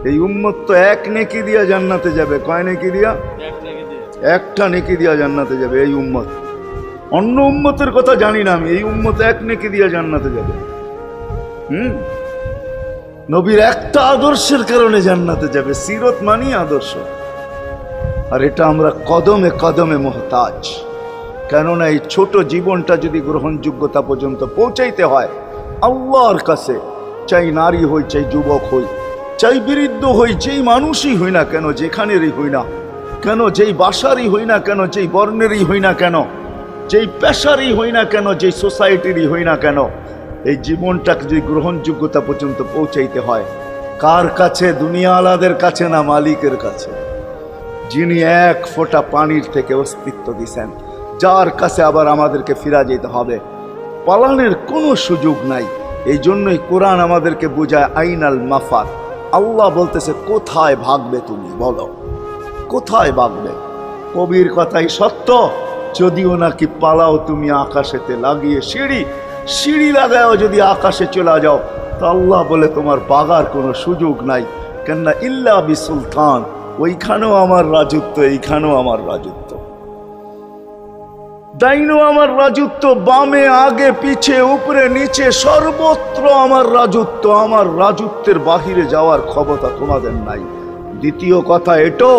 এই উম্মত তো এক নেকি দিয়া জান্নাতে যাবে। কয় নেকি দিয়া? একটা নেকি দিয়া জান্নাতে যাবে এই উম্মত। অন্য উম্মতের কথা জানি না আমি, এই উম্মত এক নেকি দিয়া জান্নাতে যাবে। নবীর একটা আদর্শের কারণে জান্নাতে যাবে। সিরত মানি আদর্শ, আর এটা আমরা কদমে কদমে মুহতাজ। কেননা এই ছোট জীবনটা যদি গ্রহণযোগ্যতা পর্যন্ত পৌঁছাইতে হয় আল্লাহর কাছে, চাই নারী হই, চাই যুবক হই, চাই বৃদ্ধ হই, যেই মানুষই হই না কেন, যেখানেরই হই না কেন, যেই বাসারই হই না কেন, যেই বর্ণেরই হই না কেন, যেই পেশারই হই না কেন, যেই সোসাইটিরই হই না কেন, এই জীবনটাকে যদি গ্রহণযোগ্যতা পর্যন্ত পৌঁছাইতে হয় কার কাছে? দুনিয়াওয়ালাদের কাছে না, মালিকের কাছে, যিনি এক ফোঁটা পানির থেকে অস্তিত্ব দিছেন, যার কাছে আবার আমাদেরকে ফিরা যেতে হবে। পালানের কোনো সুযোগ নাই। এই জন্যই কোরআন আমাদেরকে বোঝায় আইনাল মাফার। আল্লাহ বলতেছে কোথায় ভাগবে তুমি, বলো কোথায় ভাগবে? কবির কথাই সত্য, যদিও নাকি পালাও তুমি আকাশেতে লাগিয়ে সিঁড়ি, সিঁড়ি লাগাও যদি আকাশে চলে যাও, তো আল্লাহ বলে তোমার বাগার কোনো সুযোগ নাই। কেননা ইল্লা বিসুলতান, ওইখানেও আমার রাজত্ব, এইখানেও আমার রাজত্ব, ডাইনো আমার রাজত্ব, বামে আগে পিছে উপরে নিচে সর্বত্র আমার রাজত্ব। আমার রাজত্বের বাহিরে যাওয়ার ক্ষমতা তোমাদের নাই। দ্বিতীয় কথা এটো